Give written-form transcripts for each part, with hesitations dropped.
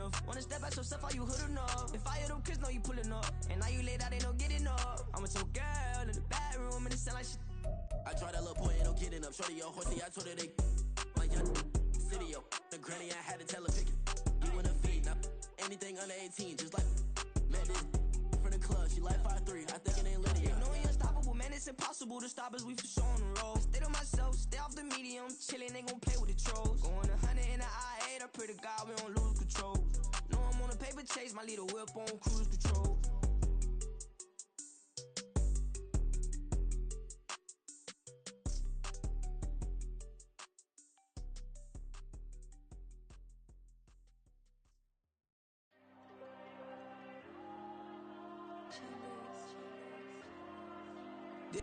yourself. Wanna step out yourself, are you hood enough? If I hear them kids, know you pulling up. And now you laid out, they no getting up. I'm with your girl in the bedroom, and it sound like shit. I tried that little boy, ain't no getting up. Shorty, your horsey, I told her they like young city, yo. The granny, I had to tell her pick it. You in a feed, now anything under 18, just like met this from the club. She like 5'3", I think it ain't Lydia. You know we unstoppable, man, it's impossible to stop us, we for sure on the road. Stay to myself, stay off the medium, chillin', ain't gon' play with the trolls. Going 100 in the I-8, I pray to God we don't lose control. Know I'm on a paper chase, my leader whip on cruise control.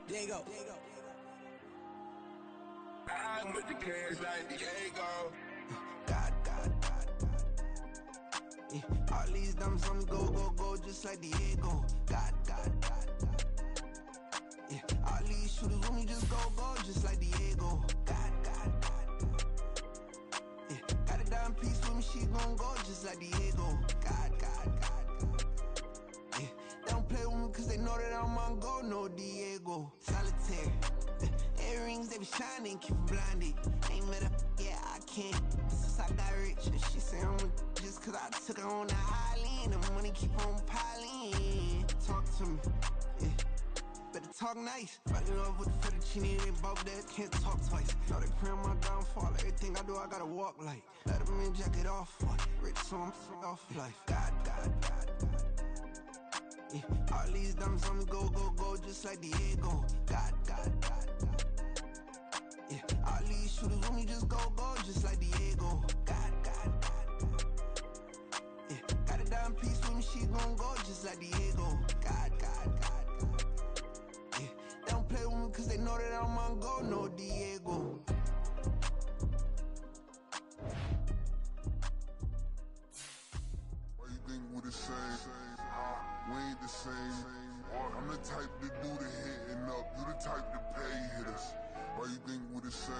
There you go. I'm with the cash like Diego. God. Yeah. All these dumb songs go, just like Diego. God. Yeah. All these shooters when we just go, just like Diego. God. Yeah. Got a dime piece with me, she gon' go just like Diego. God. Yeah. They don't play with me cause they know that I'm on go, no Diego. Solitaire. Earrings, they be shining, keep blinded. Ain't met up, yeah, I can't. Since I got rich, and she say I'm just cause I took her on the island. The money keep on piling. Talk to me, yeah. Better talk nice. Right in love with the fettuccine, they both dead, can't talk twice. Now they pray on my downfall, everything I do, I gotta walk like. Let them in, jacket off, rich, so I'm off life. God. Yeah. All these dumb songs go, just like Diego. God. Yeah. All these shooters when we just go, just like Diego. God. Yeah. Got a dime piece with me, she gon' go just like Diego. God. Yeah. They don't play with me cause they know that I'm on go, no Diego. Why you think we the same? We ain't the same. I'm the type to do the hitting up. You the type to pay hitters. Why you think we the same?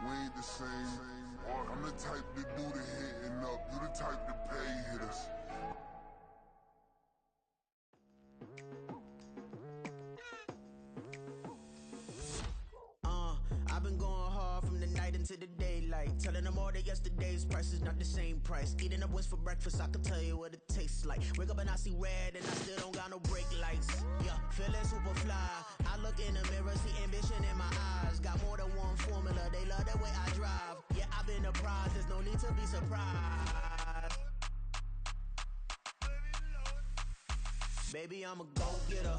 We ain't the same. I'm the type to do the hitting up. You the type to pay hitters. I've been going hard from the night into the daylight, telling them all that yesterday's price is not the same price. Eating up what's for breakfast, I can tell you what it tastes like. Wake up and I see red and I still don't got no brake lights. Yeah, feeling super fly. I look in the mirror, see ambition in my eyes. Got more than one formula, they love the way I drive. Yeah, I've been a prize, there's no need to be surprised. Baby, I'm a go-getter.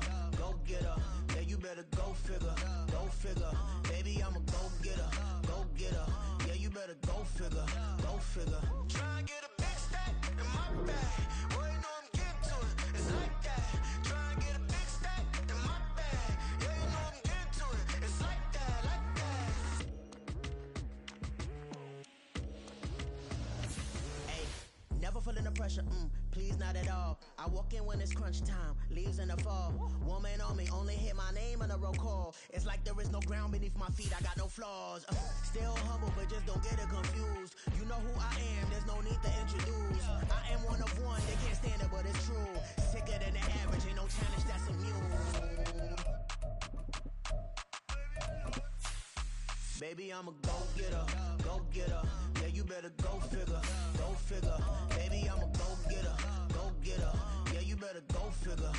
Yeah, you better go figure. Baby, I'm a go-getter. Yeah, you better go figure. Try and get a big stack in my bag. Boy, you know I'm getting to it. It's like that. Try and get a big stack in my bag. Yeah, you know I'm getting to it. It's like that. Hey, never feeling the pressure. Please, not at all. I walk in when it's crunch time, leaves in the fall. Woman on me, only hit my name on a roll call. It's like there is no ground beneath my feet, I got no flaws. Still humble, but just don't get it confused. You know who I am, there's no need to introduce. I am one of one, they can't stand it, but it's true. Sicker than the average, ain't no challenge that's immune. Baby, I'm a go-getter. Yeah, you better go figure. Baby, I'm a go-getter. Yeah, you better go figure.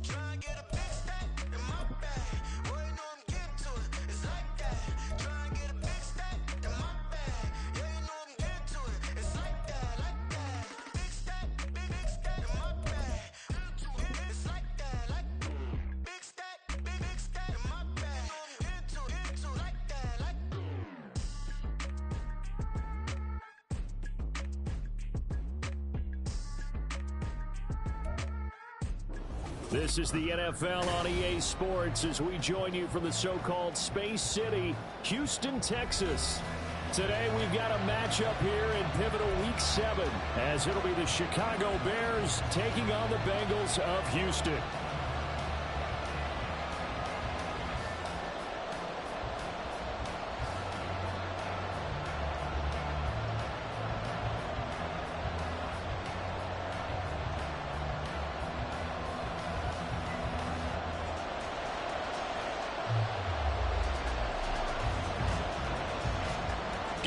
Try and get a big stack in my bag. Boy, you know I'm getting to it. It's like that. Try and get a big stack in my bag. Yeah, you know I'm getting to it. It's like that. Big stack in my bag. It's like that. Big stack in my bag. You know I'm getting to it. Like that. This is the NFL on EA Sports as we join you from the so-called Space City, Houston, Texas. Today we've got a matchup here in pivotal Week 7 as it'll be the Chicago Bears taking on the Bengals of Houston.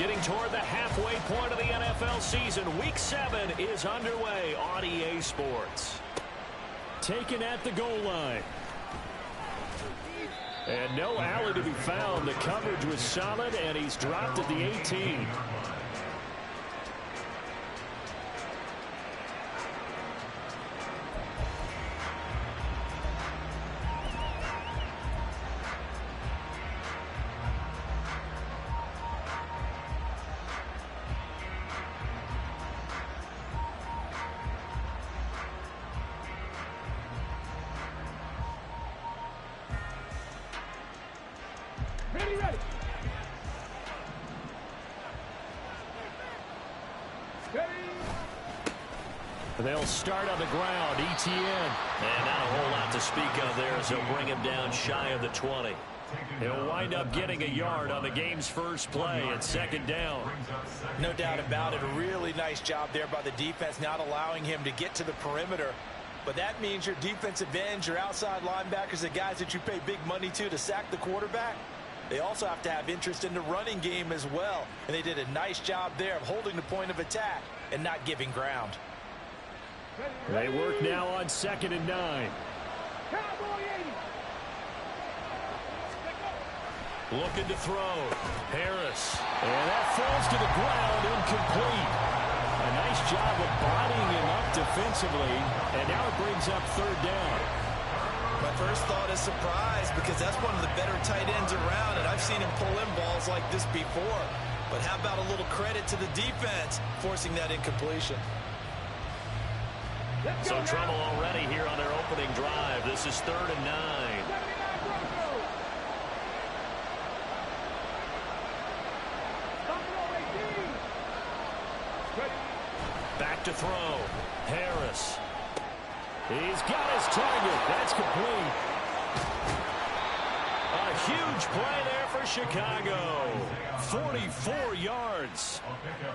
Getting toward the halfway point of the NFL season. Week 7 is underway on EA Sports. Taken at the goal line. And no alley to be found. The coverage was solid, and he's dropped at the 18. They'll start on the ground. ETN. And not a whole lot to speak of there as they'll bring him down shy of the 20. He'll wind up getting a yard on the game's first play at second down. No doubt about it. A really nice job there by the defense, not allowing him to get to the perimeter. But that means your defensive ends, your outside linebackers, the guys that you pay big money to sack the quarterback, they also have to have interest in the running game as well. And they did a nice job there of holding the point of attack and not giving ground. They work now on 2nd and 9. Looking to throw. Harris. And that falls to the ground, incomplete. A nice job of bodying him up defensively. And now it brings up 3rd down. My first thought is surprise, because that's one of the better tight ends around, and I've seen him pull in balls like this before. But how about a little credit to the defense forcing that incompletion? So trouble already here on their opening drive. This is 3rd and 9. Back to throw. Harris. He's got his target. That's complete. A huge play there for Chicago. 44 yards.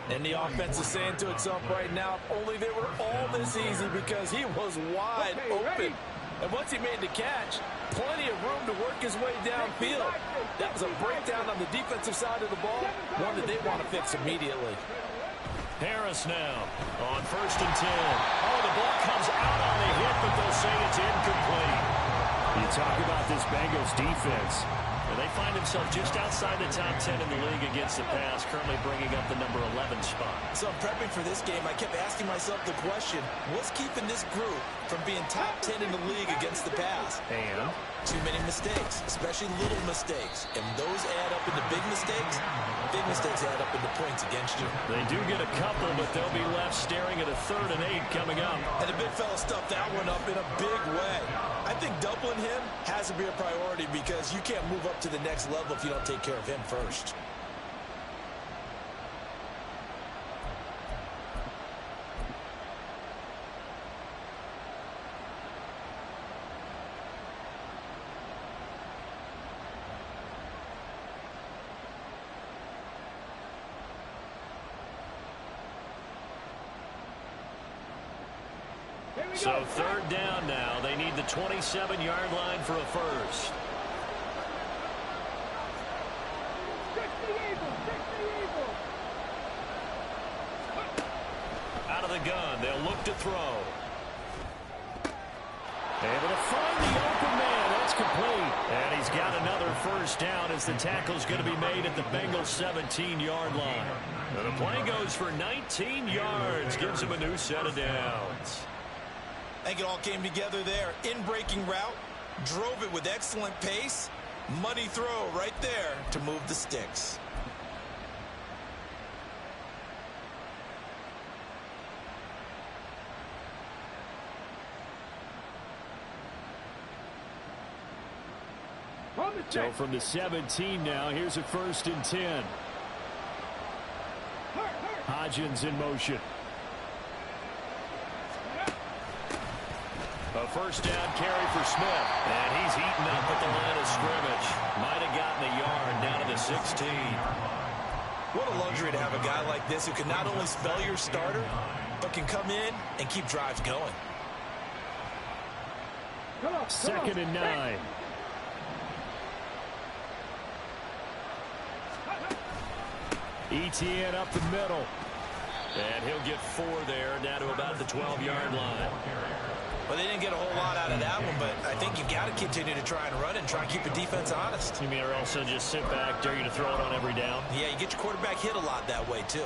And the offense is saying to itself right now, if only they were all this easy, because he was wide open. And once he made the catch, plenty of room to work his way downfield. That was a breakdown on the defensive side of the ball, one that they want to fix immediately. Harris now on 1st and 10. Oh, the ball comes out on the hit, but they'll say it's incomplete. You talk about this Bengals defense. And they find themselves just outside the top 10 in the league against the pass, currently bringing up the number 11 spot. So prepping for this game, I kept asking myself the question, what's keeping this group from being top 10 in the league against the pass? And too many mistakes, especially little mistakes. And those add up into big mistakes. Big mistakes add up into points against you. They do get a couple, but they'll be left staring at a 3rd and 8 coming up. And the big fella stuffed that one up in a big way. I think doubling him has to be a priority, because you can't move up to the next level if you don't take care of him first. So 3rd down now. They need the 27-yard line for a first. Out of the gun. They'll look to throw. able to find the open man. That's complete. And he's got another first down as the tackle's going to be made at the Bengals' 17-yard line. And the play goes for 19 yards. Gives him a new set of downs. I think it all came together there. In-breaking route, drove it with excellent pace. Money throw right there to move the sticks. So from the 17 now, here's a 1st and 10. Hodgins in motion. A first down carry for Smith. And he's eaten up at the line of scrimmage. Might have gotten a yard down to the 16. What a luxury to have a guy like this who can not only spell your starter, but can come in and keep drives going. 2nd and 9. ETN up the middle. And he'll get 4 there, down to about the 12-yard line. Well, they didn't get a whole lot out of that one, but I think you've got to continue to try and run it and try and keep the defense honest. You mean, or also just sit back, dare you to throw it on every down? Yeah, you get your quarterback hit a lot that way, too.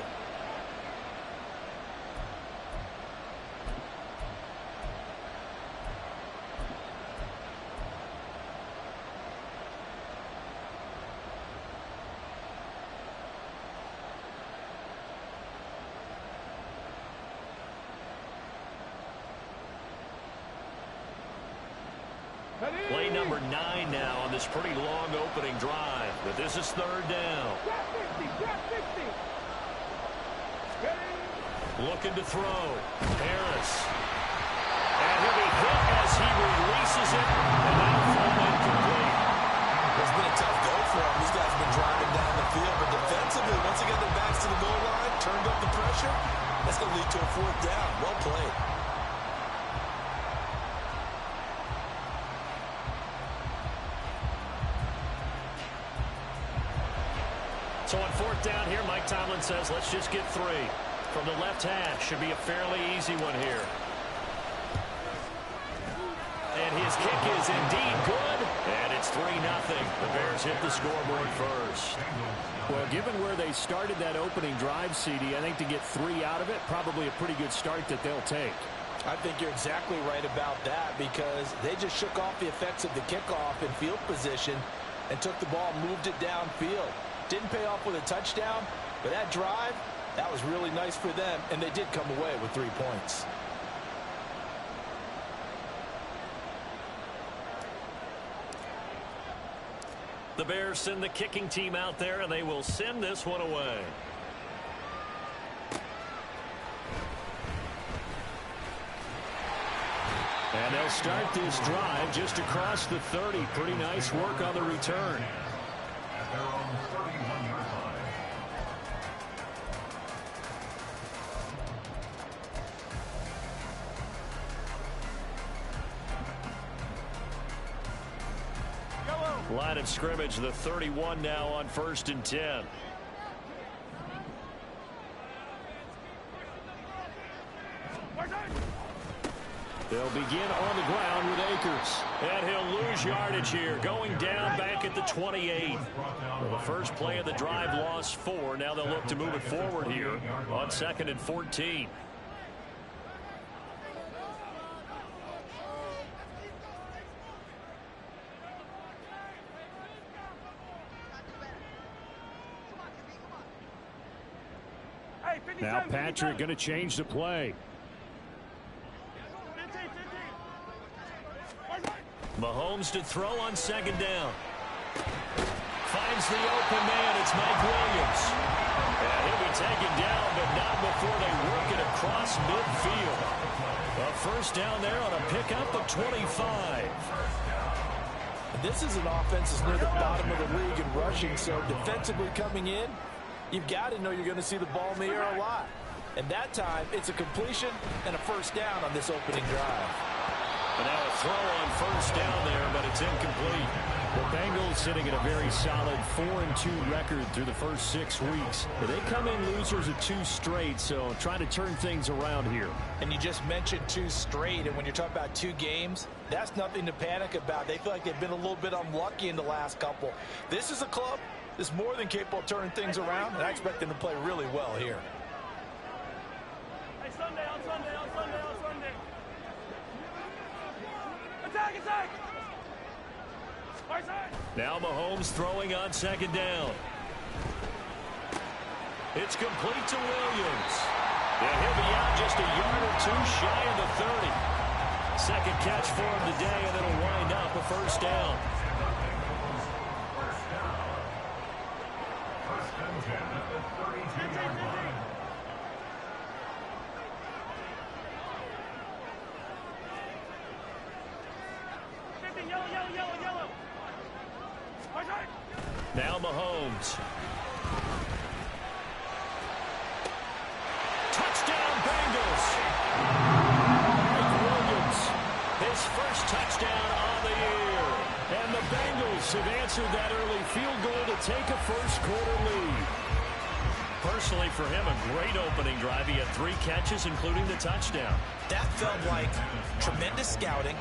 Play number 9 now on this pretty long opening drive. But this is 3rd down. Looking to throw. Harris. And he'll be hit as he releases it. And that'll fall incomplete. It's been a tough go for him. These guys have been driving down the field. But defensively, once they get their backs to the goal line, turned up the pressure, that's going to lead to a 4th down. Well played. So on 4th down here, Mike Tomlin says, let's just get 3. From the left hash, should be a fairly easy one here. And his kick is indeed good. And it's 3-0. The Bears hit the scoreboard first. Well, given where they started that opening drive, CD, I think to get 3 out of it, probably a pretty good start that they'll take. I think you're exactly right about that because they just shook off the effects of the kickoff in field position and took the ball, moved it downfield. Didn't pay off with a touchdown, but that drive, that was really nice for them, and they did come away with 3 points. The Bears send the kicking team out there, and they will send this one away. And they'll start this drive just across the 30. Pretty nice work on the return. Line of scrimmage, the 31 now on 1st and 10. They'll begin on the ground with Akers. And he'll lose yardage here, going down back at the 28. Well, the first play of the drive lost 4. Now they'll look to move it forward here on 2nd and 14. Now Patrick going to change the play. Mahomes to throw on 2nd down. Finds the open man. It's Mike Williams. And he'll be taken down, but not before they work it across midfield. A 1st down there on a pickup of 25. This is an offense that's near the bottom of the league in rushing, so defensively coming in, you've got to know you're going to see the ball in the air a lot. And that time, it's a completion and a 1st down on this opening drive. And now a throw on 1st down there, but it's incomplete. The Bengals sitting at a very solid 4-2 record through the first 6 weeks. They come in losers of 2 straight, so trying to turn things around here. And you just mentioned 2 straight, and when you're talking about 2 games, that's nothing to panic about. They feel like they've been a little bit unlucky in the last couple. This is a club that's more than capable of turning things around, and I expect them to play really well here. Hey, Sunday, on Sunday, on Sunday, on Sunday. Attack, attack! Now Mahomes throwing on 2nd down. It's complete to Williams. And he'll be out just a yard or 2 shy of the 30. 2nd catch for him today, and it'll wind up a 1st down. Now Mahomes. Touchdown Bengals. Mike Williams, his first touchdown on the year. And the Bengals have answered that early field goal to take a 1st quarter lead. personally for him, a great opening drive. He had 3 catches, including the touchdown. That felt like tremendous scouting,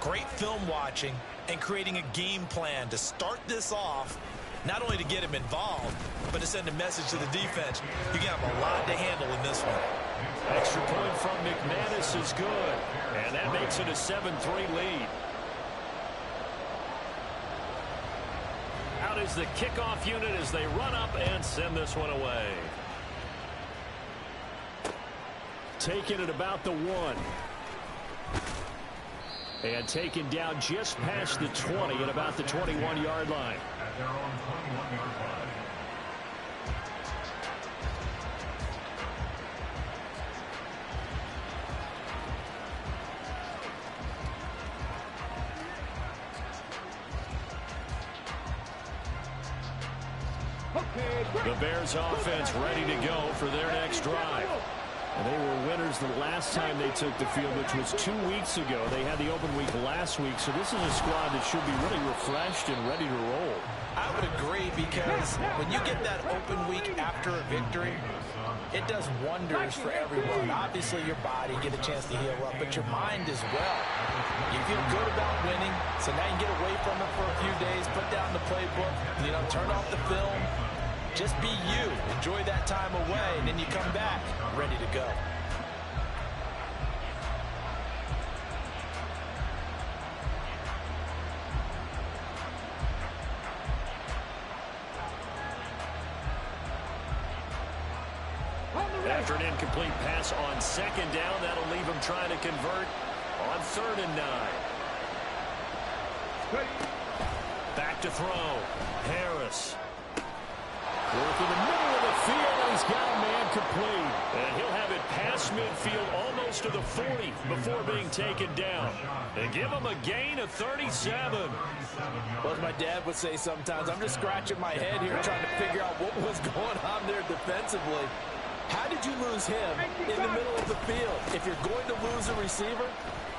great film watching, and creating a game plan to start this off, not only to get him involved, but to send a message to the defense. You got a lot to handle in this one. Extra point from McManus is good, and that makes it a 7-3 lead. Out is the kickoff unit as they run up and send this one away. Taking it about the 1. And taken down just past the 20 at about the 21-yard line. At their own 21-yard line. The Bears offense ready to go for their next drive. And they were winners the last time they took the field, which was 2 weeks ago. They had the open week last week, so this is a squad that should be really refreshed and ready to roll. I would agree, because when you get that open week after a victory, it does wonders for everyone. Obviously, your body get a chance to heal up, but your mind as well. You feel good about winning, so now you get away from it for a few days, put down the playbook, turn off the film. Just be you. Enjoy that time away, and then you come back ready to go. After an incomplete pass on second down, that'll leave him trying to convert on 3rd and 9. Back to throw. Harris. Working the middle of the field, and he's got a man complete. And he'll have it past midfield almost to the 40 before being taken down. And give him a gain of 37. Well, as my dad would say sometimes, I'm just scratching my head here trying to figure out what was going on there defensively. How did you lose him in the middle of the field? If you're going to lose a receiver,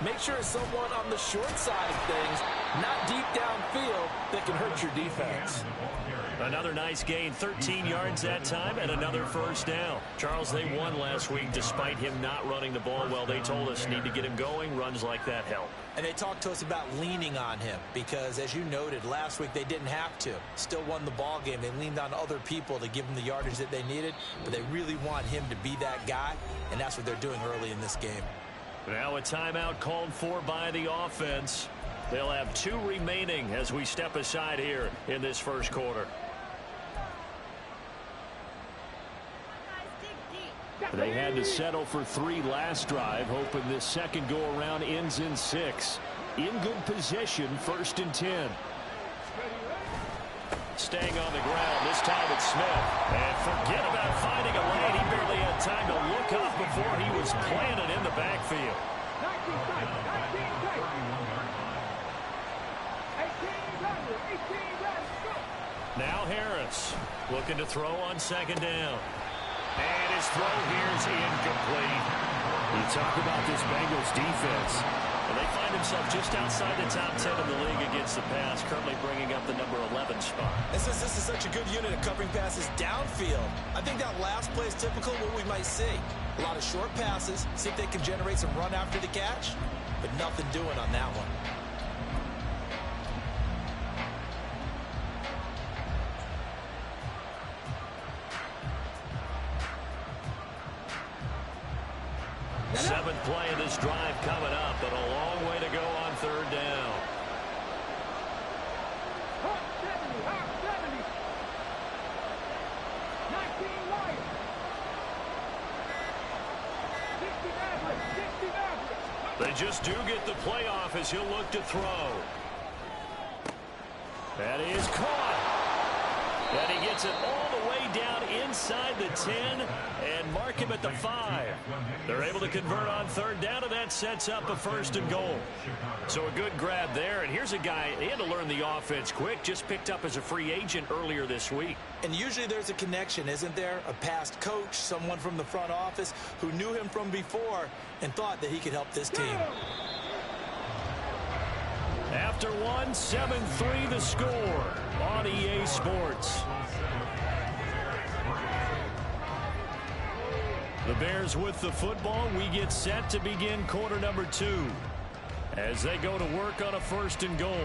make sure it's someone on the short side of things, not deep downfield, that can hurt your defense. Another nice gain, 13 yards that time, and another first down. Charles, they won last week despite him not running the ball well. They told us need to get him going. Runs like that help. And they talked to us about leaning on him because, as you noted, last week they didn't have to. Still won the ball game. They leaned on other people to give them the yardage that they needed, but they really want him to be that guy, and that's what they're doing early in this game. Now a timeout called for by the offense. They'll have 2 remaining as we step aside here in this first quarter. They had to settle for 3 last drive, hoping this second go-around ends in 6. In good position, 1st and 10. Staying on the ground, this time it's Smith. And forget about finding a lane. He barely had time to look up before he was planted in the backfield. Now Harris looking to throw on 2nd down. And his throw here is incomplete. You talk about this Bengals defense. And they find themselves just outside the top 10 in the league against the pass, currently bringing up the number 11 spot. And since this is such a good unit of covering passes downfield, I think that last play is typical of what we might see. A lot of short passes, see if they can generate some run after the catch, but nothing doing on that one. Seventh play of this drive coming up, but a long way to go on 3rd down. They just do get the playoff as he'll look to throw. That is caught. And he gets it all the way down inside the 10 and mark him at the 5. They're able to convert on 3rd down, and that sets up a 1st and goal. So a good grab there. And here's a guy, he had to learn the offense quick, just picked up as a free agent earlier this week. And usually there's a connection, isn't there? A past coach, someone from the front office who knew him from before and thought that he could help this team. After one, 7-3 the score on EA Sports. The Bears with the football. We get set to begin quarter number 2 as they go to work on a 1st and goal.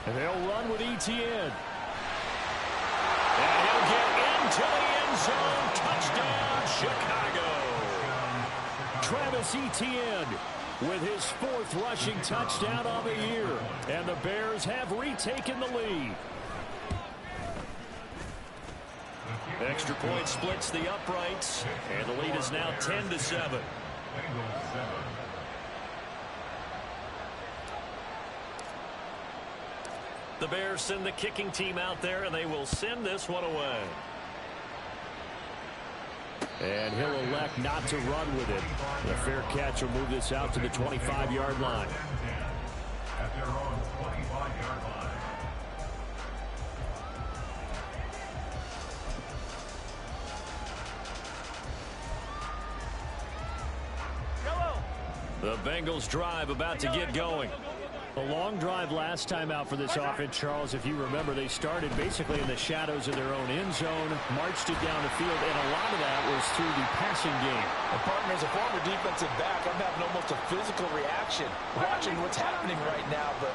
And they'll run with Etienne. And he'll get into the end zone. Touchdown, Chicago. Travis Etienne with his 4th rushing touchdown on the year. And the Bears have retaken the lead. Extra point splits the uprights. And the lead is now 10-7. The Bears send the kicking team out there, and they will send this one away. And he'll elect not to run with it. The fair catch will move this out to the 25-yard line. At their own 25-yard line. The Bengals drive about to get going. A long drive last time out for this offense, Charles. If you remember, they started basically in the shadows of their own end zone, marched it down the field, and a lot of that was through the passing game. And partner, as a former defensive back, I'm having almost a physical reaction watching what's happening right now. But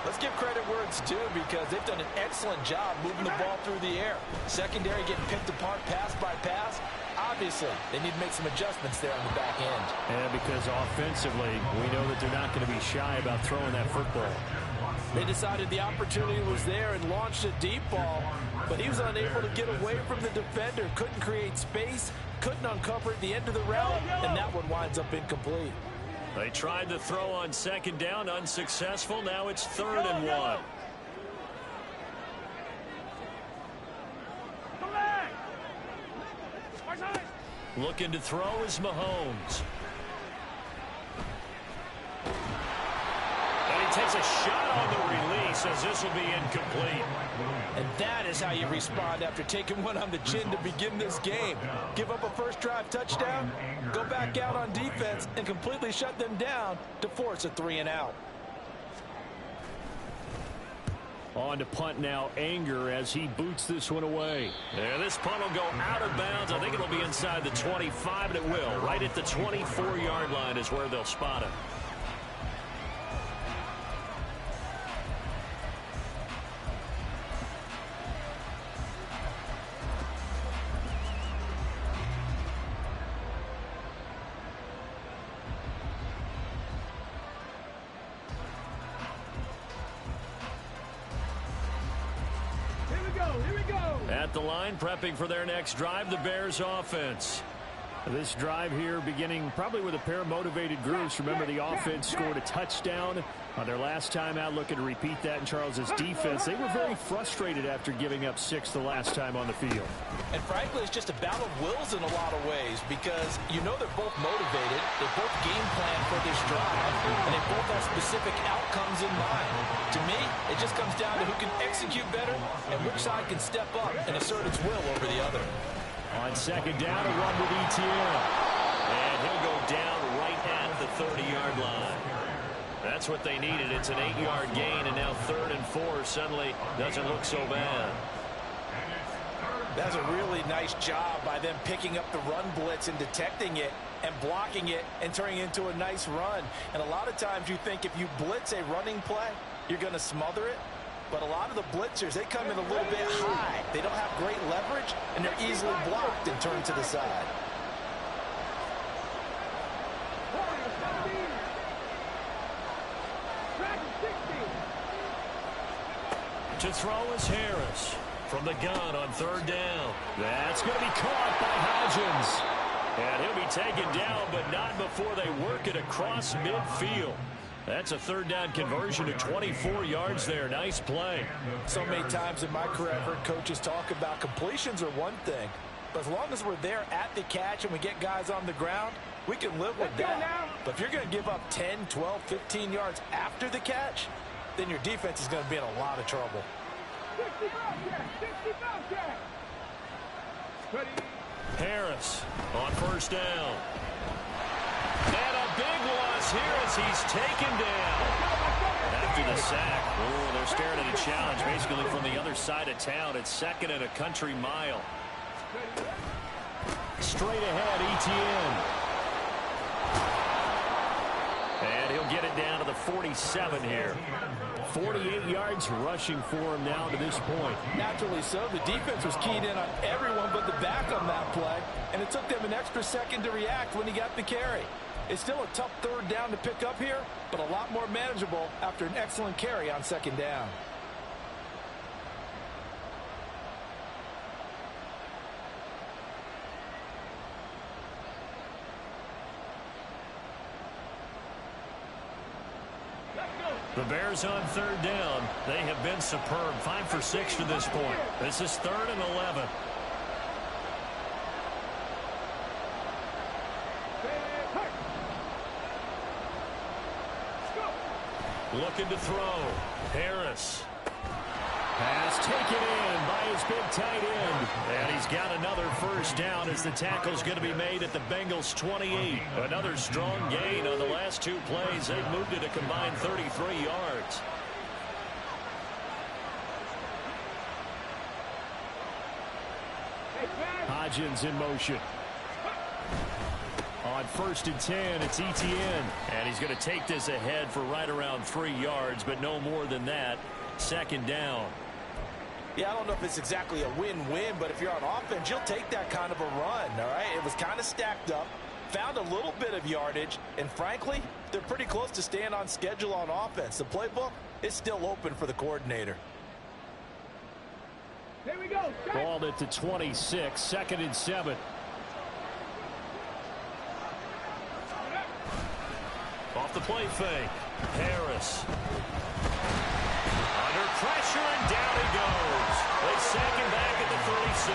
let's give credit where it's due because they've done an excellent job moving the ball through the air. Secondary getting picked apart pass by pass. Obviously, they need to make some adjustments there on the back end. And because offensively, we know that they're not going to be shy about throwing that football. They decided the opportunity was there and launched a deep ball, but he was unable to get away from the defender, couldn't create space, couldn't uncover at the end of the route, and that one winds up incomplete. They tried to throw on 2nd down, unsuccessful. Now it's 3rd and 1. Looking to throw is Mahomes. And he takes a shot on the release as this will be incomplete. And that is how you respond after taking one on the chin to begin this game. Give up a first drive touchdown, go back out on defense, and completely shut them down to force a 3-and-out. On to punt now, Anger, as he boots this one away. And this punt will go out of bounds. I think it'll be inside the 25, and it will. Right at the 24-yard line is where they'll spot it. At the line, prepping for their next drive, the Bears offense. This drive here beginning probably with a pair of motivated groups. Remember, the offense scored a touchdown on their last time out, looking to repeat that in Charles's defense. They were very frustrated after giving up 6 the last time on the field. And frankly, it's just a battle of wills in a lot of ways because you know they're both motivated, they both game plan for this drive, and they both have specific outcomes in mind. To me, it just comes down to who can execute better and which side can step up and assert its will over the other. On 2nd down, a run with Etienne. And he'll go down right at the 30-yard line. That's what they needed. It's an 8-yard gain, and now 3rd and 4 suddenly doesn't look so bad. That's a really nice job by them picking up the run blitz and detecting it and blocking it and turning it into a nice run. And a lot of times you think if you blitz a running play, you're going to smother it. But a lot of the blitzers, they come in a little bit high. They don't have great leverage, and they're easily blocked and turned to the side. To throw is Harris from the gun on 3rd down. That's going to be caught by Hodgins. And he'll be taken down, but not before they work it across midfield. That's a 3rd down conversion to 24 yards there. Nice play. So many times in my career, I've heard coaches talk about completions are one thing. But as long as we're there at the catch and we get guys on the ground, we can live with that. But if you're going to give up 10, 12, 15 yards after the catch, then your defense is going to be in a lot of trouble. Harris on first down. And a big loss here as he's taken down. After the sack, they're staring at a challenge basically from the other side of town. It's second and a country mile. Straight ahead, Etienne. And he'll get it down to the 47 here. 48 yards rushing for him now to this point. Naturally so. The defense was keyed in on everyone but the back on that play, and it took them an extra second to react when he got the carry. It's still a tough third down to pick up here, but a lot more manageable after an excellent carry on second down. The Bears on third down. They have been superb. 5 for 6 to this point. This is 3rd and 11. Looking to throw. Harris. Pass taken in by his big tight end. And he's got another first down as the tackle's going to be made at the Bengals 28. Another strong gain on the last 2 plays. They've moved it a combined 33 yards. Hodgins in motion. On 1st and 10, it's Etienne. And he's going to take this ahead for right around 3 yards, but no more than that. Second down. Yeah, I don't know if it's exactly a win-win, but if you're on offense, you'll take that kind of a run, all right? It was kind of stacked up, found a little bit of yardage, and frankly, they're pretty close to staying on schedule on offense. The playbook is still open for the coordinator. Here we go. Balled it to 26, 2nd and 7. Off the play fake. Harris. Under pressure, and down he goes. They sack him back at the 36.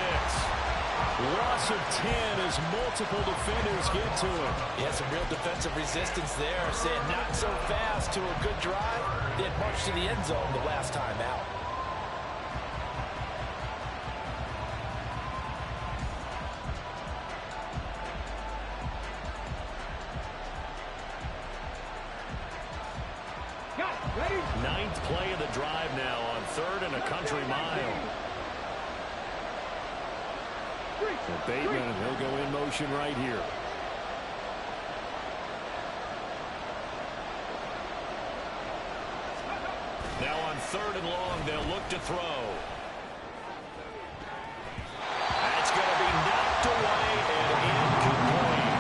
Loss of 10 as multiple defenders get to him. Yeah, some real defensive resistance there. Saying not so fast to a good drive. They had marched to the end zone the last time out. Ninth play of the drive now on 3rd and a country mile. And Bateman, he'll go in motion right here. Now on 3rd and long, they'll look to throw. That's going to be knocked away and incomplete.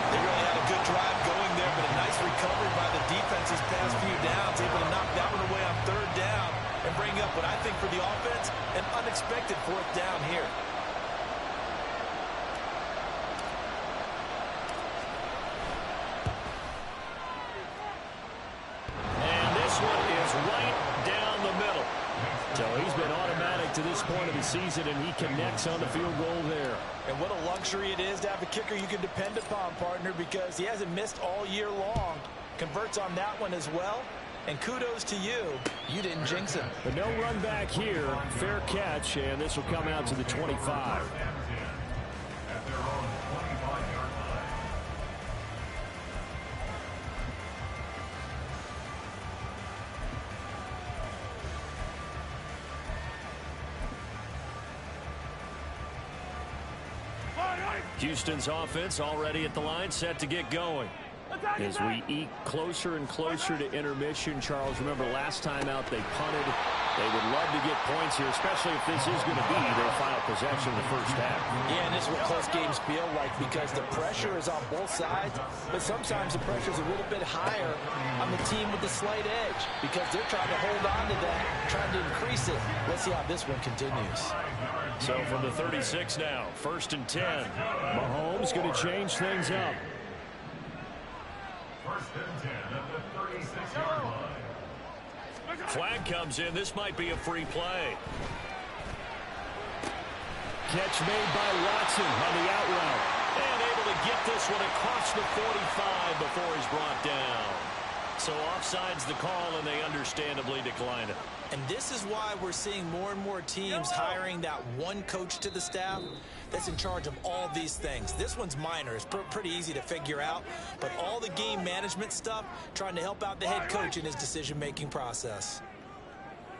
They really had a good drive going there, but a nice recovery by the defense these past few downs. Able to knock that one away on 3rd down and bring up what I think for the offense, an unexpected 4th down here. And this one is right down the middle. So he's been automatic to this point of the season, and he connects on the field goal there. And what a luxury it is to have a kicker you can depend upon, partner, because he hasn't missed all year long. Converts on that one as well. And kudos to you. You didn't jinx him. But no run back here. Fair catch, and this will come out to the 25. At their own 25-yard line. Houston's offense already at the line, set to get going. As we eke closer and closer to intermission, Charles, remember last time out they punted. They would love to get points here, especially if this is going to be their final possession of the first half. Yeah, and this is what close games feel like because the pressure is on both sides, but sometimes the pressure is a little bit higher on the team with the slight edge because they're trying to hold on to that, trying to increase it. Let's see how this one continues. So from the 36 now, 1st and 10. Mahomes going to change things up. 1st and 10 at the 36-yard line. Flag comes in. This might be a free play. Catch made by Watson on the out route. And able to get this one across the 45 before he's brought down. So offside's the call, and they understandably decline it. And this is why we're seeing more and more teams hiring that one coach to the staff that's in charge of all these things. This one's minor. It's pretty easy to figure out. But all the game management stuff, trying to help out the head coach in his decision-making process.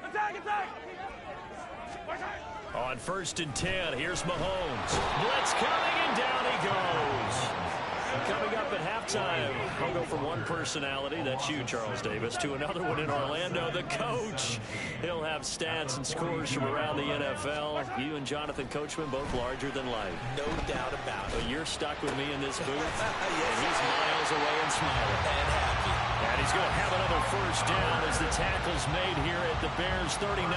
Attack! On 1st and 10, here's Mahomes. Blitz coming, and down he goes. Coming up at halftime, I'll go from one personality, that's you, Charles Davis, to another one in Orlando, the coach. He'll have stats and scores from around the NFL. You and Jonathan Coachman, both larger than life. No doubt about it. But you're stuck with me in this booth, and he's miles away and smiling. And happy. And he's going to have another first down as the tackle's made here at the Bears' 39.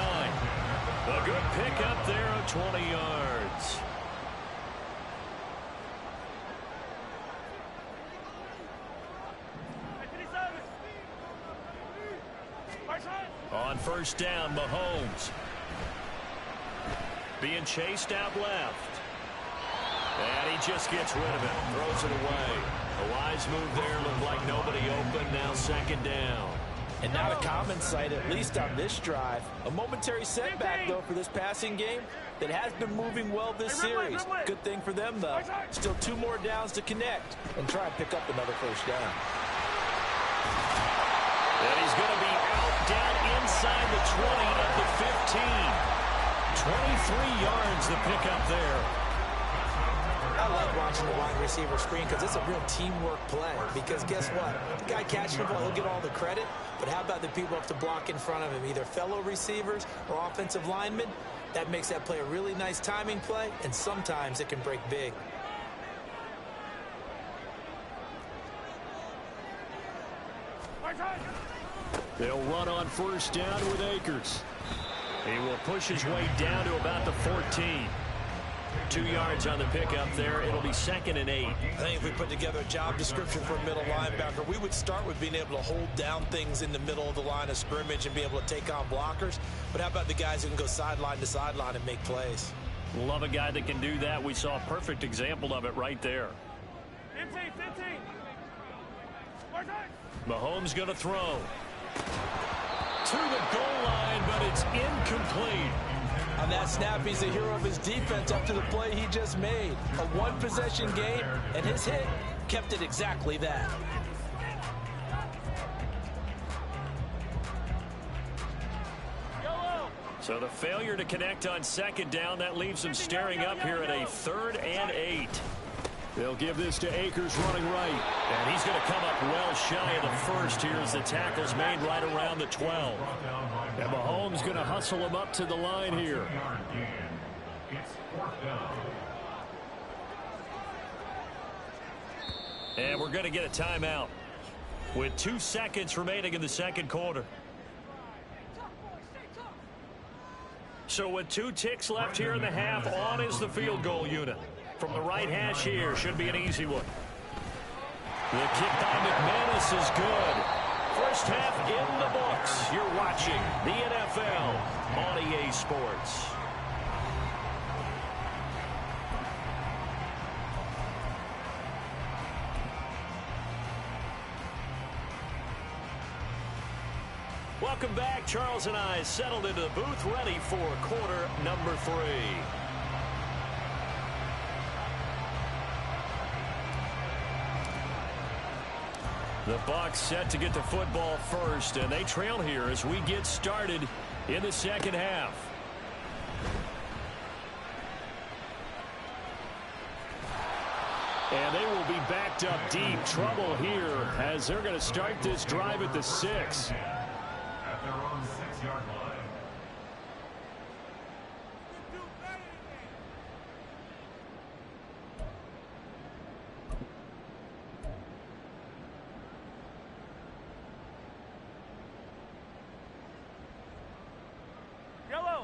A good pickup there of 20 yards. On 1st down, Mahomes. Being chased out left. And he just gets rid of it. Throws it away. A wise move there. Looked like nobody open. Now 2nd down. And not a common sight, at least on this drive. A momentary setback, though, for this passing game that has been moving well this series. Good thing for them, though. Still 2 more downs to connect and try and pick up another first down. And he's going to be out down inside the 20 at the 15. 23 yards the pickup there. I love watching the wide receiver screen because it's a real teamwork play. Because guess what? The guy catching the ball, he'll get all the credit. But how about the people up to block in front of him, either fellow receivers or offensive linemen? That makes that play a really nice timing play, and sometimes it can break big. They'll run on 1st down with Akers. He will push his way down to about the 14. 2 yards on the pickup there. It'll be 2nd and 8. I think if we put together a job description for a middle linebacker, we would start with being able to hold down things in the middle of the line of scrimmage and be able to take on blockers. But how about the guys who can go sideline to sideline and make plays? Love a guy that can do that. We saw a perfect example of it right there. 15. Mahomes going to throw. To the goal line, but it's incomplete. On that snap, he's a hero of his defense up to the play he just made. A one-possession game, and his hit kept it exactly that. So the failure to connect on 2nd down, that leaves him staring up here at a 3rd and 8. They'll give this to Akers running right. And he's going to come up well shy of the first here as the tackle's made right around the 12. And Mahomes going to hustle him up to the line here. And we're going to get a timeout with 2 seconds remaining in the 2nd quarter. So with 2 ticks left here in the half, on is the field goal unit. From the right hash here, should be an easy one. The kick by McManus is good. First half in the books. You're watching the NFL on EA Sports. Welcome back. Charles and I settled into the booth, ready for quarter number 3. The Bucs set to get the football first, and they trail here as we get started in the 2nd half. And they will be backed up deep. Trouble here as they're going to start this drive at the 6. At their own 6-yard line.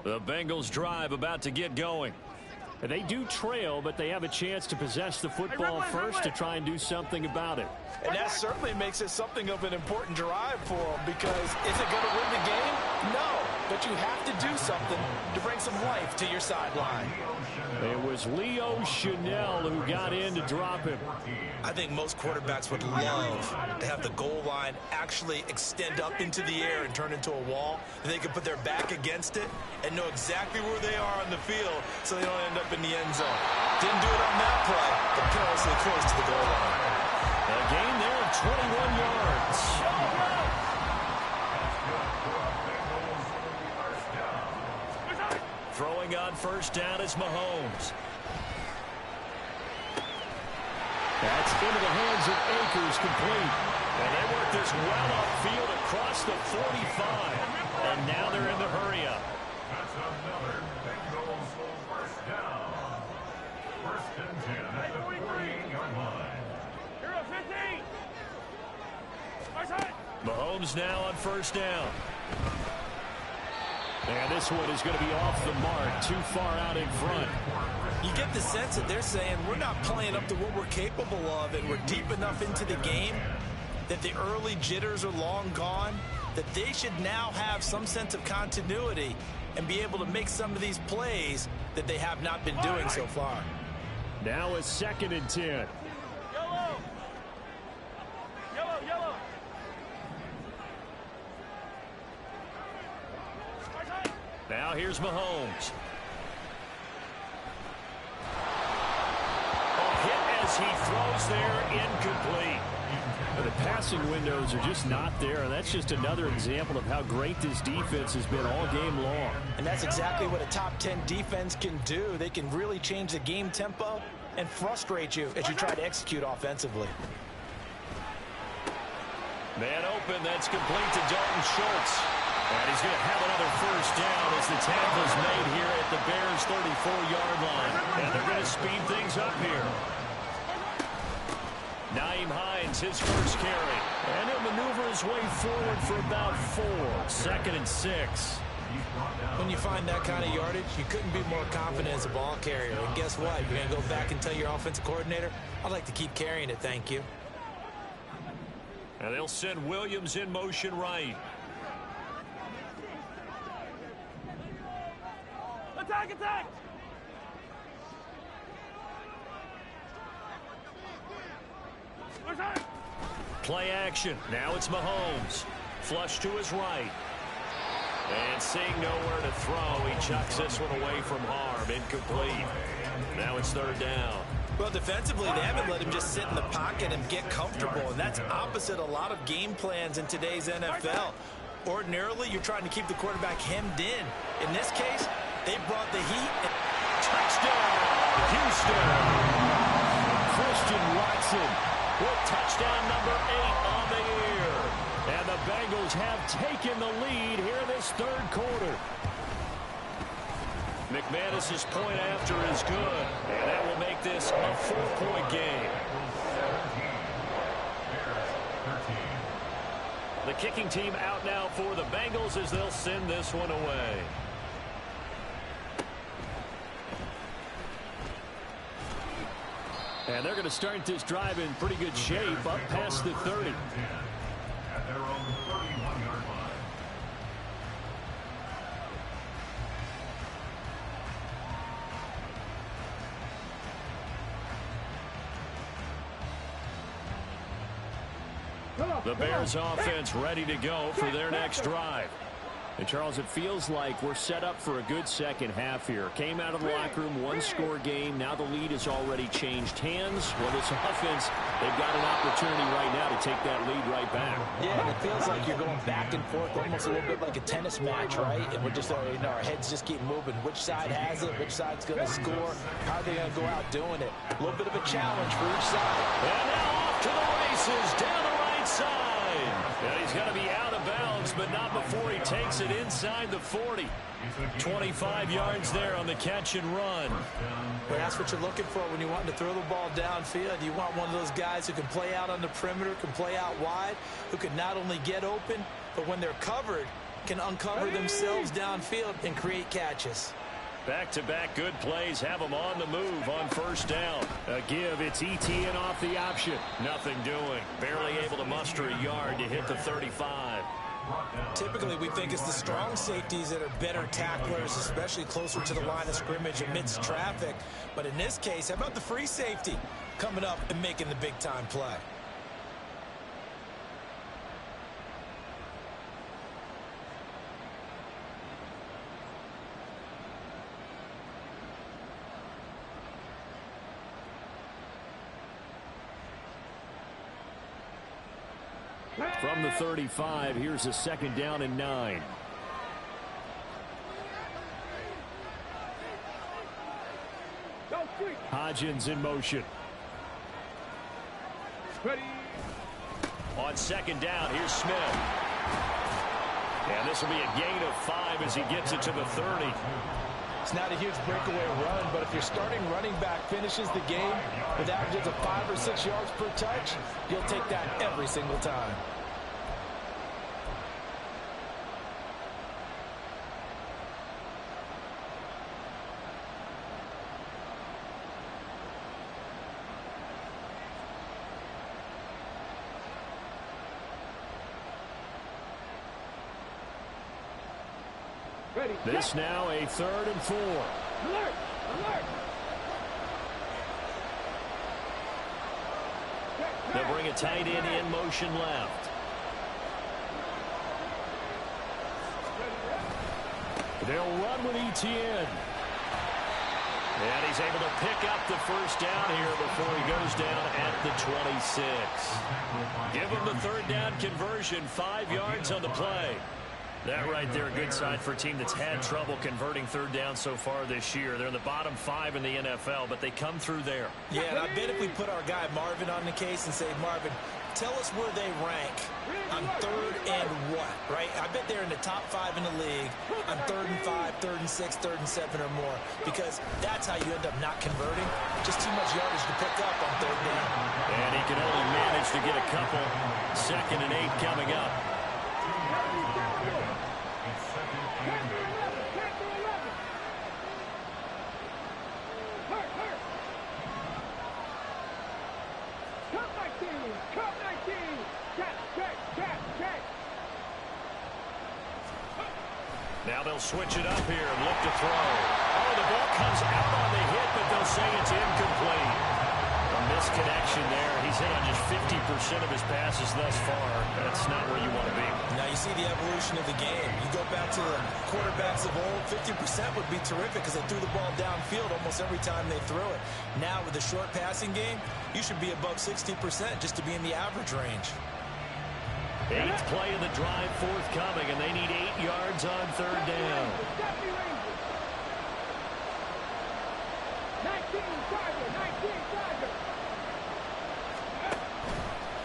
The Bengals drive about to get going. They do trail, but they have a chance to possess the football first to try and do something about it. And that certainly makes it something of an important drive for them, because is it going to win the game? No. but you have to do something to bring some life to your sideline. It was Leo Chanel who got in to drop him. I think most quarterbacks would love to have the goal line actually extend up into the air and turn into a wall. They can put their back against it and know exactly where they are on the field so they don't end up in the end zone. Didn't do it on that play, but perilously close to the goal line. A gain there of 21 yards. Throwing on first down is Mahomes. That's into the hands of Akers, complete. And they work this well upfield across the 45. And now they're in the hurry-up. That's another Bengals first down. First and 10 at the 40-yard line. You're up 15. First hit. Mahomes now on first down. And this one is going to be off the mark, too far out in front. You get the sense that they're saying we're not playing up to what we're capable of, and we're deep enough into the game that the early jitters are long gone, that they should now have some sense of continuity and be able to make some of these plays that they have not been doing so far. Now a 2nd and 10. Yellow. Yellow, yellow. Now here's Mahomes. A hit as he throws there, incomplete. The passing windows are just not there, and that's just another example of how great this defense has been all game long. And that's exactly what a top 10 defense can do. They can really change the game tempo and frustrate you as you try to execute offensively. Man open, that's complete to Dalton Schultz. And he's going to have another first down as the tackle's made here at the Bears' 34-yard line. And they're going to speed things up here. Naeem Hines, his first carry. And he'll maneuver his way forward for about 4. 2nd and 6. When you find that kind of yardage, you couldn't be more confident as a ball carrier. And guess what? You're going to go back and tell your offensive coordinator, I'd like to keep carrying it, thank you. And they'll send Williams in motion right. Attack, attack! Play action. Now it's Mahomes. Flush to his right. And seeing nowhere to throw, he chucks this one away from harm. Incomplete. Now it's 3rd down. Well, defensively, they haven't let him just sit in the pocket and get comfortable, and that's opposite a lot of game plans in today's NFL. Ordinarily, you're trying to keep the quarterback hemmed in. In this case, they brought the heat. Touchdown, Houston. Christian Watson with touchdown number 8 on the year. And the Bengals have taken the lead here this 3rd quarter. McManus's point after is good. And that will make this a 4-point game. The kicking team out now for the Bengals as they'll send this one away. And they're going to start this drive in pretty good shape up past the 30. At their own 31-yard line. The Bears offense ready to go for their next drive. And, Charles, it feels like we're set up for a good second half here. Came out of the locker room, 1-score game. Now the lead has already changed hands. Well, this offense, they've got an opportunity right now to take that lead right back. Yeah, and it feels like you're going back and forth, almost a little bit like a tennis match, right? And we're just, our heads just keep moving. Which side has it? Which side's going to score? How are they going to go out doing it? A little bit of a challenge for each side. And now off to the races, down the right side. And he's going to be out of bounds, but not before he takes it inside the 40. 25 yards there on the catch and run. Well, that's what you're looking for when you want to throw the ball downfield. You want one of those guys who can play out on the perimeter, can play out wide, who can not only get open, but when they're covered, can uncover themselves downfield and create catches. Back-to-back good plays have them on the move on first down. A give, it's ETN off the option. Nothing doing. Barely able to muster a yard to hit the 35. Typically, we think it's the strong safeties that are better tacklers, especially closer to the line of scrimmage amidst traffic. But in this case, how about the free safety coming up and making the big-time play? From the 35, here's a 2nd down and 9. Hodgins in motion. Ready. On 2nd down, here's Smith. And this will be a gain of 5 as he gets it to the 30. It's not a huge breakaway run, but if your starting running back finishes the game with averages of 5 or 6 yards per touch, you'll take that every single time. This now a 3rd and 4. Alert! Alert! They'll bring a tight end in motion left. They'll run with Etienne. And he's able to pick up the 1st down here before he goes down at the 26. Give him the 3rd down conversion, 5 yards on the play. That right there, a good sign for a team that's had trouble converting 3rd down so far this year. They're in the bottom 5 in the NFL, but they come through there. Yeah, and I bet if we put our guy Marvin on the case and say, Marvin, tell us where they rank on 3rd and what, right? I bet they're in the top 5 in the league on 3rd and 5, 3rd and 6, 3rd and 7 or more, because that's how you end up not converting. Just too much yardage to pick up on 3rd down. And he can only manage to get a couple. 2nd and 8 coming up. Now they'll switch it up here and look to throw. Oh, the ball comes out on the hit, but they'll say it's incomplete. A misconnection there. He's hit on just 50% of his passes thus far. That's not where you want to be. Now you see the evolution of the game. You go back to the quarterbacks of old, 50% would be terrific because they threw the ball downfield almost every time they threw it. Now with the short passing game, you should be above 60% just to be in the average range. 8th play of the drive forthcoming, and they need 8 yards on 3rd down. 19,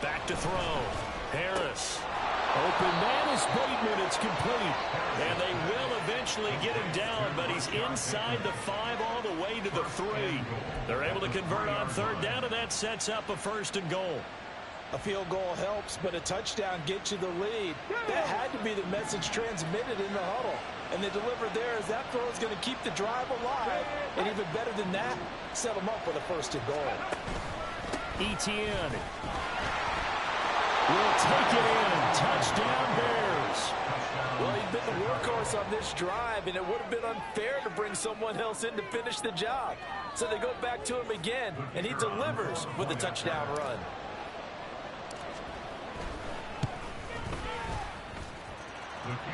Back to throw. Harris. Open man is Bateman. It's complete. And they will eventually get him down, but he's inside the 5 all the way to the 3. They're able to convert on 3rd down, and that sets up a 1st and goal. A field goal helps, but a touchdown gets you the lead. That had to be the message transmitted in the huddle. And they delivered there as that throw is going to keep the drive alive. And even better than that, set them up with a 1st and goal. Etienne will take it in. Touchdown Bears. Well, he's been the workhorse on this drive, and it would have been unfair to bring someone else in to finish the job. So they go back to him again, and he delivers with a touchdown run.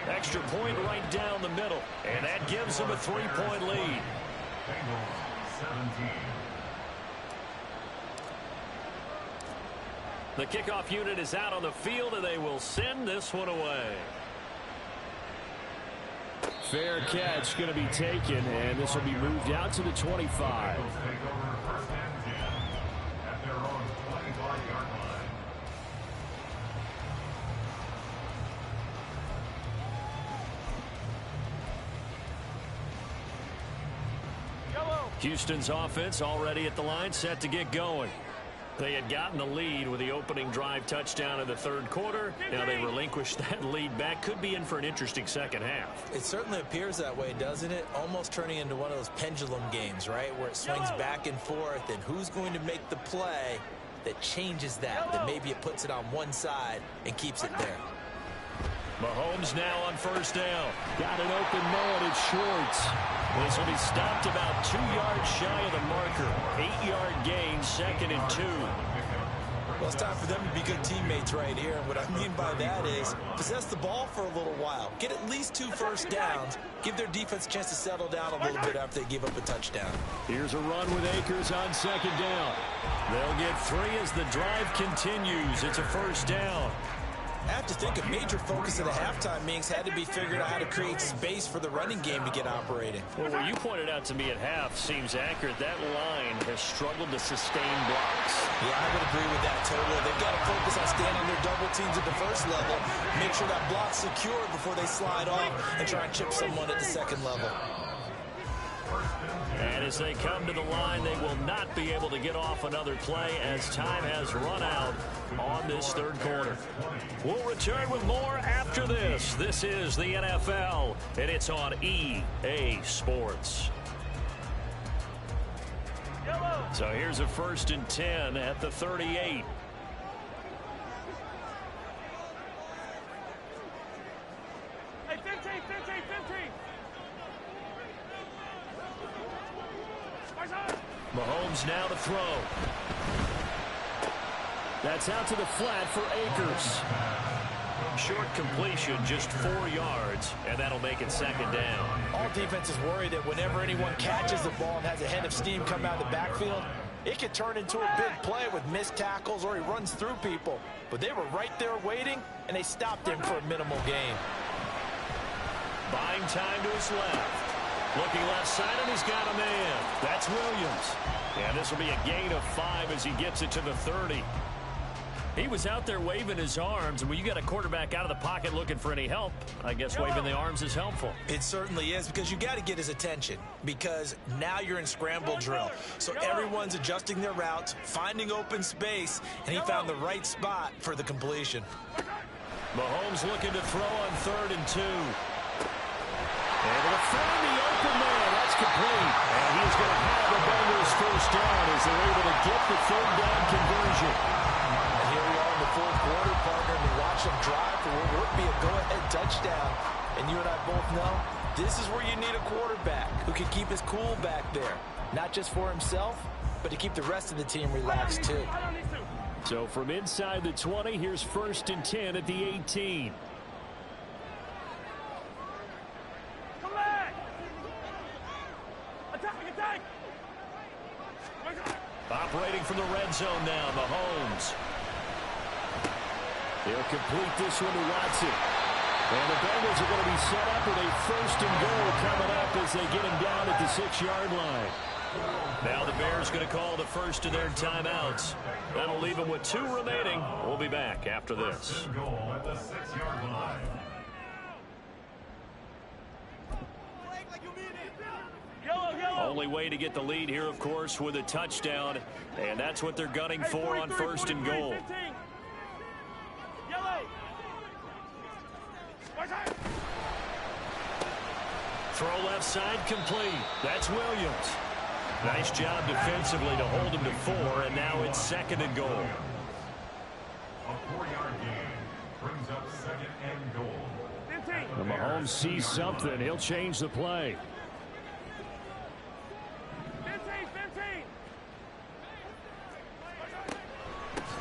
Extra point right down the middle, and that gives them a 3-point lead. The kickoff unit is out on the field, and they will send this one away. Fair catch going to be taken, and this will be moved out to the 25. Houston's offense already at the line, set to get going. They had gotten the lead with the opening drive touchdown in the 3rd quarter. Now they relinquished that lead back. Could be in for an interesting second half. It certainly appears that way, doesn't it? Almost turning into one of those pendulum games, right? Where it swings back and forth, and who's going to make the play that changes that maybe it puts it on one side and keeps it there. Mahomes now on first down. Got an open man at Shorts. This will be stopped about 2 yards shy of the marker. 8-yard gain, 2nd and 2. Well, it's time for them to be good teammates right here. And what I mean by that is possess the ball for a little while. Get at least 2 first downs. Give their defense a chance to settle down a little bit after they give up a touchdown. Here's a run with Akers on 2nd down. They'll get 3 as the drive continues. It's a first down. I have to think a major focus of the halftime meetings had to be figuring out how to create space for the running game to get operating. Well, what you pointed out to me at half seems accurate. That line has struggled to sustain blocks. Yeah, I would agree with that totally. They've got to focus on staying on their double teams at the first level, make sure that block's secure before they slide off and try and chip someone at the second level. And as they come to the line, they will not be able to get off another play as time has run out on this third quarter. We'll return with more after this. This is the NFL, and it's on EA Sports. So here's a 1st and 10 at the 38. Hey, 15. Mahomes now to throw. That's out to the flat for Akers. Short completion, just 4 yards, and that'll make it 2nd down. All defenses worry that whenever anyone catches the ball and has a head of steam come out of the backfield, it could turn into a big play with missed tackles or he runs through people. But they were right there waiting, and they stopped him for a minimal gain. Buying time to his left. Looking left side, and he's got a man. That's Williams. And this will be a gain of 5 as he gets it to the 30. He was out there waving his arms, and when you got a quarterback out of the pocket looking for any help, I guess waving the arms is helpful. It certainly is, because you got to get his attention, because now you're in scramble drill. So everyone's adjusting their routes, finding open space, and he found the right spot for the completion. Mahomes looking to throw on 3rd and 2. Able to find the open man. That's complete. And he's going to have the Bengals first down as they're able to get the 3rd down conversion. And here we are in the 4th quarter, partner, and we watch them drive for what would be a go-ahead touchdown. And you and I both know this is where you need a quarterback who can keep his cool back there. Not just for himself, but to keep the rest of the team relaxed too. So from inside the 20, here's 1st and 10 at the 18. Operating from the red zone now, Mahomes. He'll complete this one to Watson. And the Bengals are going to be set up with a 1st and goal coming up as they get him down at the 6-yard line. Now the Bears going to call the first of their timeouts. That'll leave them with 2 remaining. We'll be back after this. Goal at the 6-yard line. Only way to get the lead here, of course, with a touchdown. And that's what they're gunning for on 1st and goal. Throw left side complete. That's Williams. Nice job defensively to hold him to 4, and now it's 2nd and goal. A 4-yard gain brings up 2nd and goal. The Mahomes sees something. He'll change the play.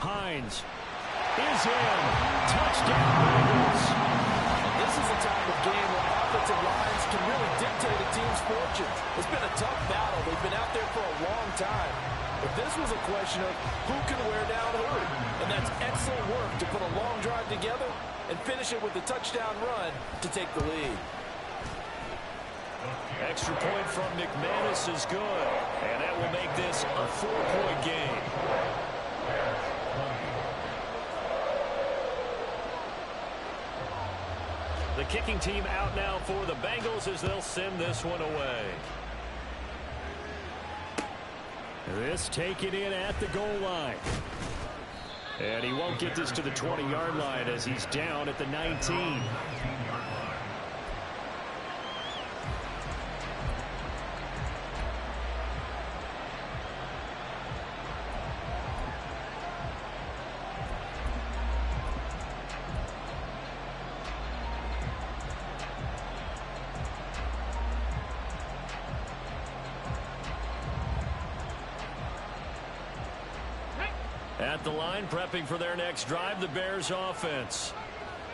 Hines is in. Touchdown, Bengals. This is a type of game where offensive lines can really dictate a team's fortunes. It's been a tough battle. They've been out there for a long time. But this was a question of who can wear down who. And that's excellent work to put a long drive together and finish it with a touchdown run to take the lead. Extra point from McManus is good. And that will make this a 4-point game. The kicking team out now for the Bengals as they'll send this one away. This taken in at the goal line. And he won't get this to the 20-yard line as he's down at the 19. At the line, prepping for their next drive, the Bears offense.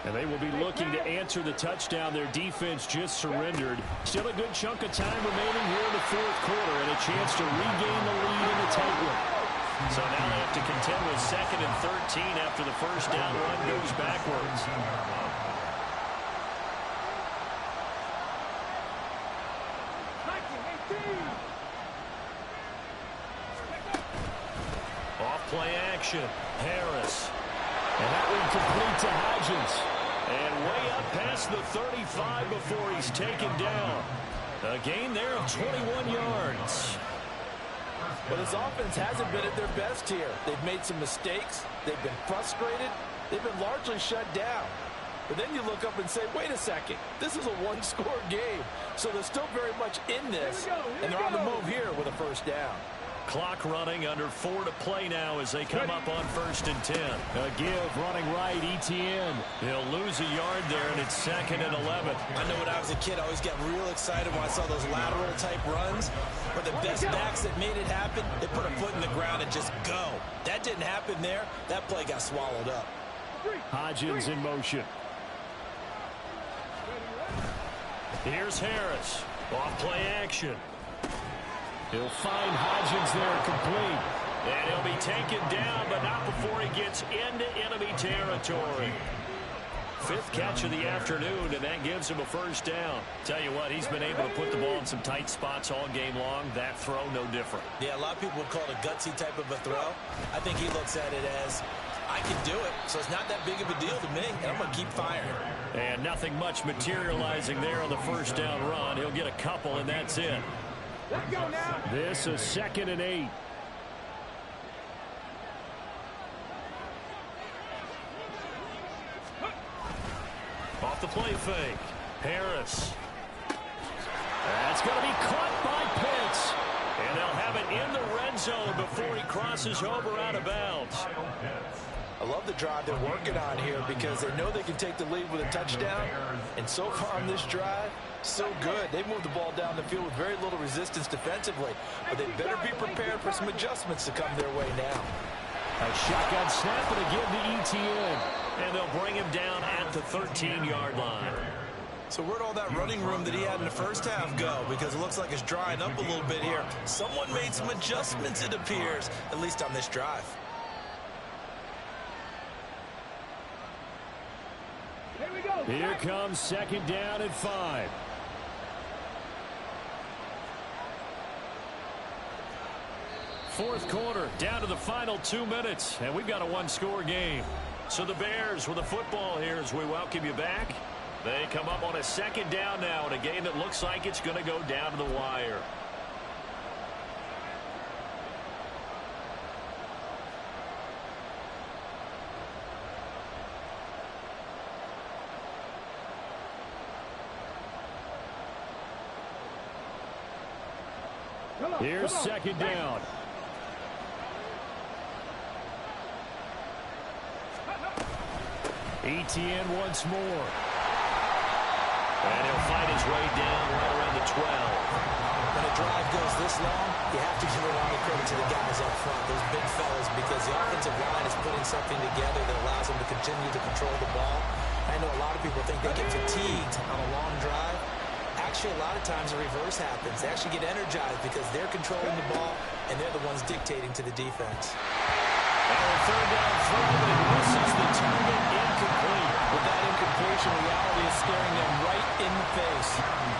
And they will be looking to answer the touchdown their defense just surrendered. Still a good chunk of time remaining here in the fourth quarter and a chance to regain the lead in the tight one. So now they have to contend with 2nd and 13 after the first down run goes backwards. Off-play action. Harris. And that one complete to Hodgins. And way up past the 35 before he's taken down. A gain there of 21 yards. But his offense hasn't been at their best here. They've made some mistakes. They've been frustrated. They've been largely shut down. But then you look up and say, wait a second, this is a one-score game. So they're still very much in this, and they're on the move here with a first down. Clock running, under 4 to play now as they come up on 1st and 10. A give running right, Etienne. He'll lose a yard there, and it's 2nd and 11. I know when I was a kid, I always got real excited when I saw those lateral-type runs. But the best backs that made it happen, they put a foot in the ground and just go. That didn't happen there. That play got swallowed up. Hodgins in motion. Here's Harris. Off-play action. He'll find Hodgins there complete. And he'll be taken down, but not before he gets into enemy territory. 5th catch of the afternoon, and that gives him a first down. Tell you what, he's been able to put the ball in some tight spots all game long. That throw, no different. Yeah, a lot of people would call it a gutsy type of a throw. I think he looks at it as, I can do it, so it's not that big of a deal to me, and I'm going to keep firing. And nothing much materializing there on the first down run. He'll get a couple, and that's it. This is 2nd and 8. Off the play fake. Harris. That's going to be caught by Pitts. And they'll have it in the red zone before he crosses over out of bounds. I love the drive they're working on here because they know they can take the lead with a touchdown. And so far on this drive, so good. They moved the ball down the field with very little resistance defensively. But they better be prepared for some adjustments to come their way now. A shotgun snap and a give to Etienne. And they'll bring him down at the 13-yard line. So where'd all that running room that he had in the first half go? Because it looks like it's drying up a little bit here. Someone made some adjustments, it appears, at least on this drive. Here comes 2nd down and 5. Fourth quarter, down to the final 2 minutes, and we've got a one-score game. So the Bears with the football here as we welcome you back. They come up on a 2nd down now in a game that looks like it's going to go down to the wire. Here's 2nd down. Etienne once more. And he'll fight his way down right around the 12. When a drive goes this long, you have to give a lot of credit to the guys up front, those big fellas, because the offensive line is putting something together that allows them to continue to control the ball. I know a lot of people think they get fatigued on a long drive. Actually, a lot of times the reverse happens. They actually get energized because they're controlling the ball, and they're the ones dictating to the defense. And 3rd down throw, but it misses the target, incomplete. With that incompletion, reality is staring them right in the face.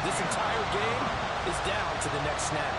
This entire game is down to the next snap.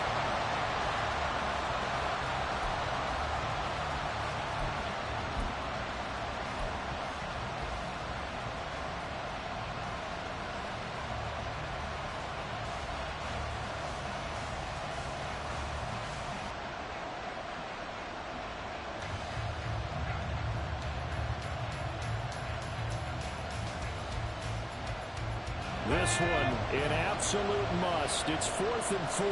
This one, an absolute must. It's 4th and 4.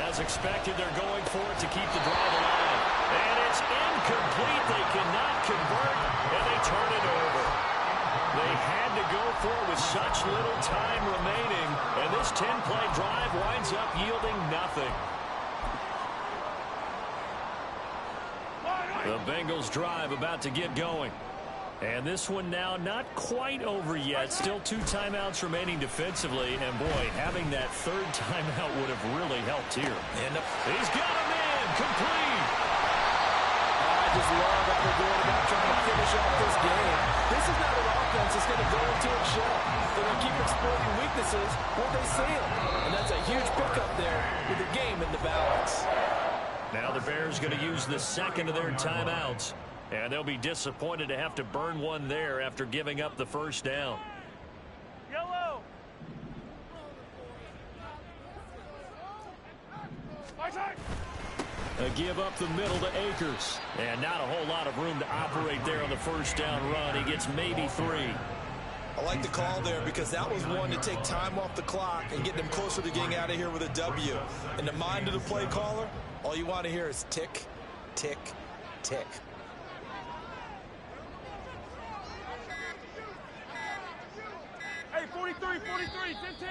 As expected, they're going for it to keep the drive alive. And it's incomplete. They cannot convert, and they turn it over. They had to go for it with such little time remaining, and this 10-play drive winds up yielding nothing. The Bengals drive about to get going. And this one now not quite over yet. Still 2 timeouts remaining defensively. And, boy, having that third timeout would have really helped here. And he's got him in. Complete. I just love that they're going about trying to finish off this game. This is not an offense that's going to go into a shell. They're going to keep exploiting weaknesses where they see them. And that's a huge pickup there with the game in the balance. Now the Bears going to use the second of their timeouts. And they'll be disappointed to have to burn one there after giving up the first down. Yellow. A give up the middle to Akers. And not a whole lot of room to operate there on the first down run. He gets maybe 3. I like the call there because that was one to take time off the clock and get them closer to getting out of here with a W. In the mind of the play caller, all you want to hear is tick, tick, tick. Hey, 43, 15.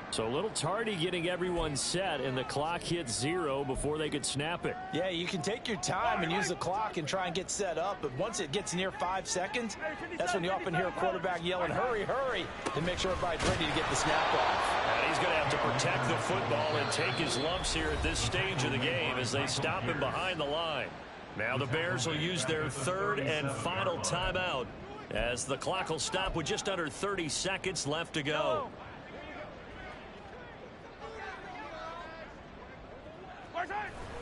So a little tardy getting everyone set, and the clock hits 0 before they could snap it. Yeah, you can take your time and use the clock and try and get set up, but once it gets near 5 seconds, that's when you often hear a quarterback yelling, hurry, hurry, and make sure everybody's ready to get the snap off. And he's going to have to protect the football and take his lumps here at this stage of the game as they stop him behind the line. Now the Bears will use their third and final timeout as the clock will stop with just under 30 seconds left to go.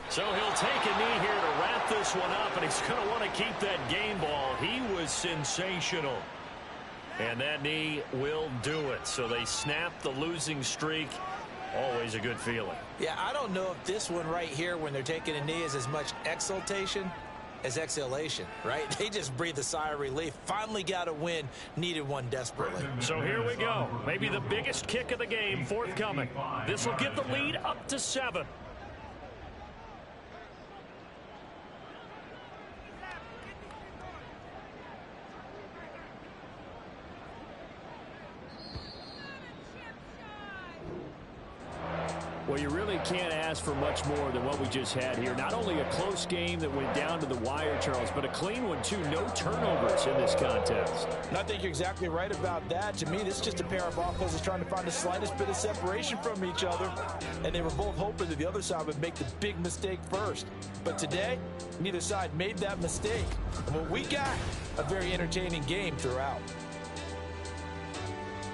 So he'll take a knee here to wrap this one up, and he's going to want to keep that game ball. He was sensational. And that knee will do it. So they snap the losing streak. Always a good feeling. Yeah, I don't know if this one right here when they're taking a knee is as much exultation as exhalation, right? They just breathe a sigh of relief. Finally got a win. Needed one desperately. So here we go. Maybe the biggest kick of the game forthcoming. This will get the lead up to 7. Well, you really can't ask for much more than what we just had here. Not only a close game that went down to the wire, Charles, but a clean one, too. No turnovers in this contest. And I think you're exactly right about that. To me, this is just a pair of offenses trying to find the slightest bit of separation from each other. And they were both hoping that the other side would make the big mistake first. But today, neither side made that mistake. And what we got, a very entertaining game throughout.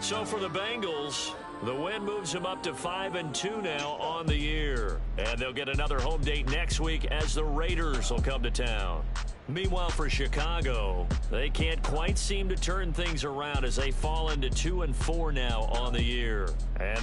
So for the Bengals, the win moves them up to 5-2 now on the year. And they'll get another home date next week as the Raiders will come to town. Meanwhile, for Chicago, they can't quite seem to turn things around as they fall into 2-4 now on the year. And